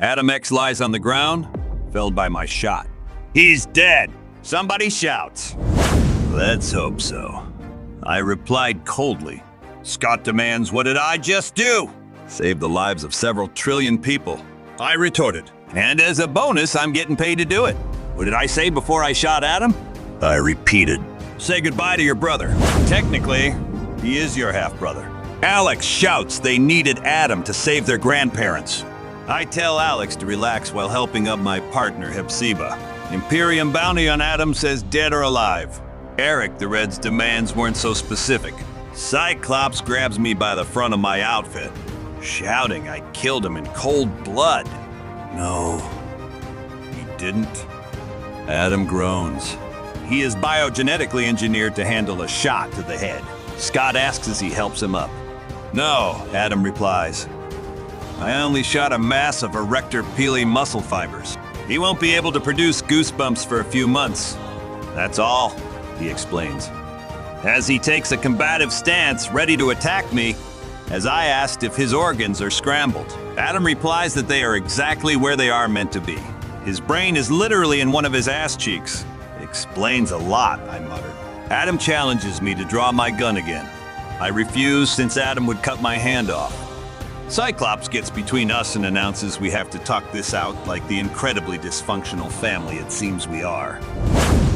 Adam X lies on the ground, felled by my shot. He's dead! Somebody shouts. Let's hope so. I replied coldly. Scott demands, what did I just do? Save the lives of several trillion people. I retorted. And as a bonus, I'm getting paid to do it. What did I say before I shot Adam? I repeated. Say goodbye to your brother. Technically, he is your half-brother. Alex shouts they needed Adam to save their grandparents. I tell Alex to relax while helping up my partner, Hepzibah. Imperium bounty on Adam says dead or alive. Erik the Red's demands weren't so specific. Cyclops grabs me by the front of my outfit, shouting I killed him in cold blood. No, he didn't. Adam groans. He is biogenetically engineered to handle a shot to the head. Scott asks as he helps him up. No, Adam replies. I only shot a mass of erector pili muscle fibers. He won't be able to produce goosebumps for a few months. That's all, he explains. As he takes a combative stance, ready to attack me, as I asked if his organs are scrambled. Adam replies that they are exactly where they are meant to be. His brain is literally in one of his ass cheeks. Explains a lot, I muttered. Adam challenges me to draw my gun again. I refuse since Adam would cut my hand off. Cyclops gets between us and announces we have to talk this out like the incredibly dysfunctional family it seems we are.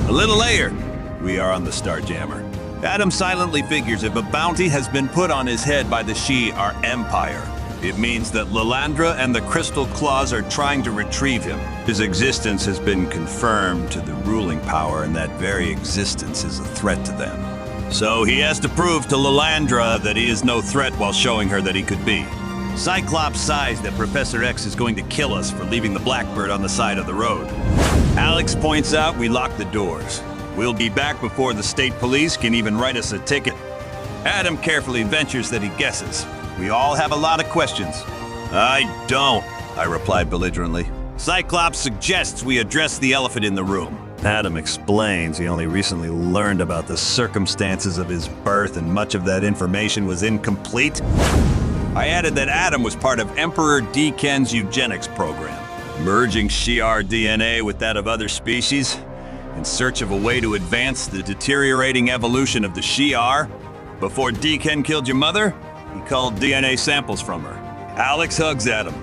A little later, we are on the Starjammer. Adam silently figures if a bounty has been put on his head by the Shi'ar Empire, it means that Lilandra and the Crystal Claws are trying to retrieve him. His existence has been confirmed to the ruling power, and that very existence is a threat to them. So he has to prove to Lilandra that he is no threat while showing her that he could be. Cyclops sighs that Professor X is going to kill us for leaving the Blackbird on the side of the road. Alex points out we lock the doors. We'll be back before the state police can even write us a ticket. Adam carefully ventures that he guesses. We all have a lot of questions. I don't, I replied belligerently. Cyclops suggests we address the elephant in the room. Adam explains he only recently learned about the circumstances of his birth and much of that information was incomplete. I added that Adam was part of Emperor Deacon's eugenics program, merging Shi'ar DNA with that of other species in search of a way to advance the deteriorating evolution of the Shi'ar. Before Deacon killed your mother, he called DNA samples from her. Alex hugs Adam,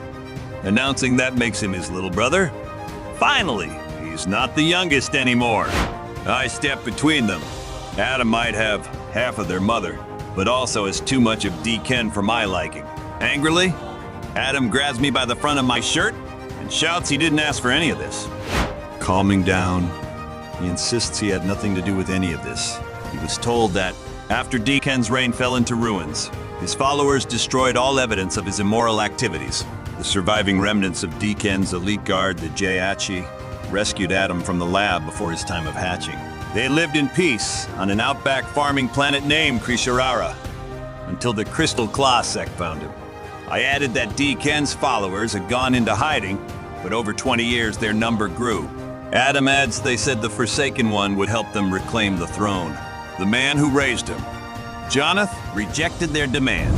announcing that makes him his little brother. Finally, he's not the youngest anymore. I step between them. Adam might have half of their mother, but also has too much of Deacon for my liking. Angrily, Adam grabs me by the front of my shirt and shouts he didn't ask for any of this. Calming down, he insists he had nothing to do with any of this. He was told that after Deacon's reign fell into ruins, his followers destroyed all evidence of his immoral activities. The surviving remnants of Deacon's elite guard, the Jayachi, rescued Adam from the lab before his time of hatching. They lived in peace on an outback farming planet named Krisharara until the Crystal Claw sect found him. I added that Deacon's followers had gone into hiding, but over 20 years their number grew. Adam adds they said the Forsaken One would help them reclaim the throne. The man who raised him, Jonathan, rejected their demands.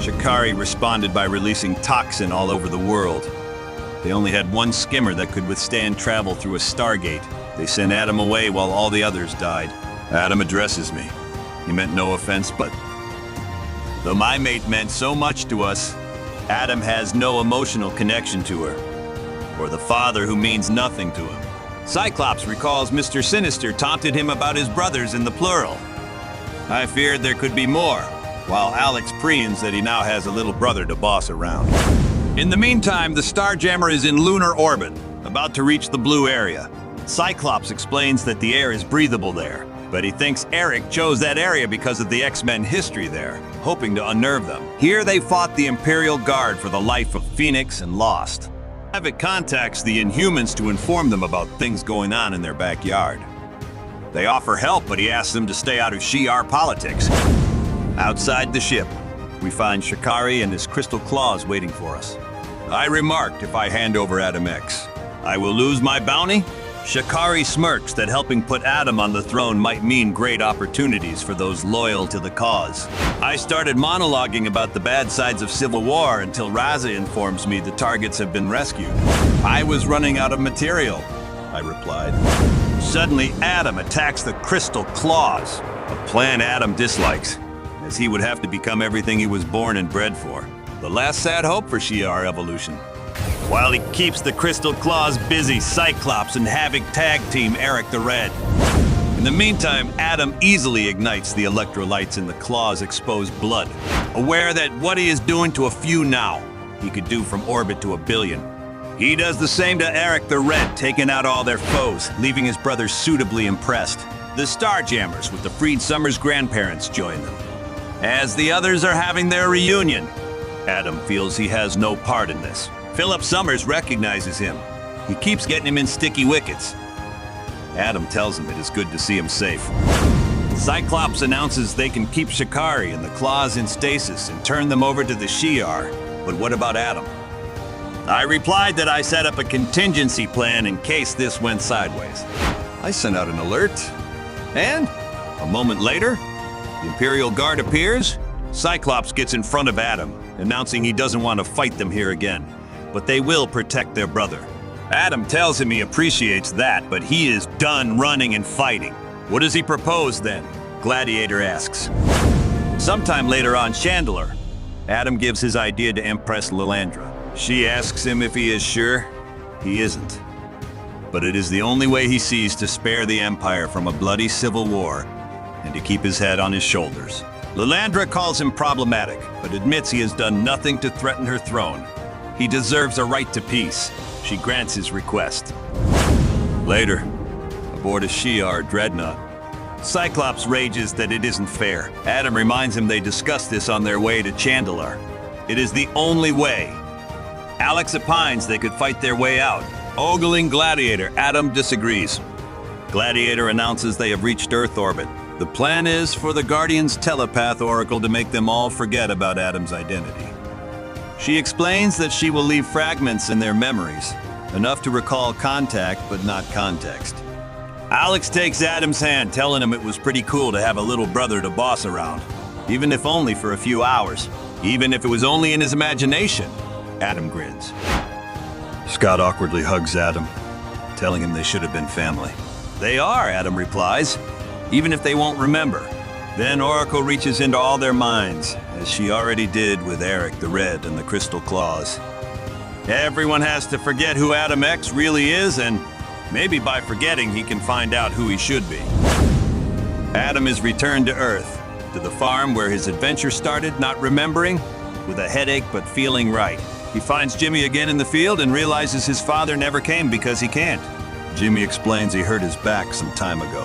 Shikari responded by releasing toxin all over the world. They only had one skimmer that could withstand travel through a Stargate. They sent Adam away while all the others died. Adam addresses me. He meant no offense, but though my mate meant so much to us, Adam has no emotional connection to her, or the father who means nothing to him. Cyclops recalls Mr. Sinister taunted him about his brothers in the plural. I feared there could be more, while Alex preens that he now has a little brother to boss around. In the meantime, the Starjammer is in lunar orbit, about to reach the blue area. Cyclops explains that the air is breathable there, but he thinks Erik chose that area because of the X-Men history there, hoping to unnerve them. Here they fought the Imperial Guard for the life of Phoenix and lost. Havok contacts the Inhumans to inform them about things going on in their backyard. They offer help, but he asks them to stay out of Shi'ar politics. Outside the ship, we find Shikari and his Crystal Claws waiting for us. I remarked if I hand over Adam X, I will lose my bounty Shikari smirks that helping put Adam on the throne might mean great opportunities for those loyal to the cause. I started monologuing about the bad sides of civil war until Raza informs me the targets have been rescued. I was running out of material, I replied. Suddenly, Adam attacks the Crystal Claws, a plan Adam dislikes, as he would have to become everything he was born and bred for. The last sad hope for Shi'ar evolution. While he keeps the Crystal Claws busy, Cyclops and Havok tag team Erik the Red. In the meantime, Adam easily ignites the electrolytes in the Claws' exposed blood, aware that what he is doing to a few now, he could do from orbit to a billion. He does the same to Erik the Red, taking out all their foes, leaving his brothers suitably impressed. The Starjammers, with the freed Summers' grandparents, join them. As the others are having their reunion, Adam feels he has no part in this. Philip Summers recognizes him. He keeps getting him in sticky wickets. Adam tells him it is good to see him safe. Cyclops announces they can keep Shikari and the Claws in stasis and turn them over to the Shi'ar. But what about Adam? I replied that I set up a contingency plan in case this went sideways. I sent out an alert, and a moment later, the Imperial Guard appears. Cyclops gets in front of Adam, announcing he doesn't want to fight them here again, but they will protect their brother. Adam tells him he appreciates that, but he is done running and fighting. What does he propose then? Gladiator asks. Sometime later on Chandeleur, Adam gives his idea to Empress Lilandra. She asks him if he is sure. He isn't. But it is the only way he sees to spare the Empire from a bloody civil war and to keep his head on his shoulders. Lilandra calls him problematic, but admits he has done nothing to threaten her throne. He deserves a right to peace. She grants his request. Later, aboard a Shi'ar dreadnought, Cyclops rages that it isn't fair. Adam reminds him they discussed this on their way to Chandeleur. It is the only way. Alex opines they could fight their way out. Ogling Gladiator, Adam disagrees. Gladiator announces they have reached Earth orbit. The plan is for the Guardian's telepath oracle to make them all forget about Adam's identity. She explains that she will leave fragments in their memories, enough to recall contact but not context. Alex takes Adam's hand, telling him it was pretty cool to have a little brother to boss around, even if only for a few hours, even if it was only in his imagination. Adam grins. Scott awkwardly hugs Adam, telling him they should have been family. They are, Adam replies, even if they won't remember. Then Oracle reaches into all their minds, as she already did with Erik the Red and the Crystal Claws. Everyone has to forget who Adam X really is, and maybe by forgetting he can find out who he should be. Adam is returned to Earth, to the farm where his adventure started, not remembering, with a headache but feeling right. He finds Jimmy again in the field and realizes his father never came because he can't. Jimmy explains he hurt his back some time ago.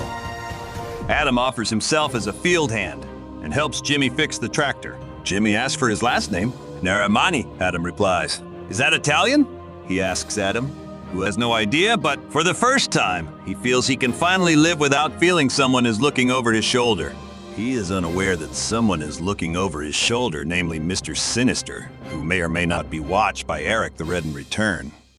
Adam offers himself as a field hand and helps Jimmy fix the tractor. Jimmy asks for his last name. Naramani, Adam replies. Is that Italian? He asks Adam, who has no idea, but for the first time, he feels he can finally live without feeling someone is looking over his shoulder. He is unaware that someone is looking over his shoulder, namely Mr. Sinister, who may or may not be watched by Erik the Red in return.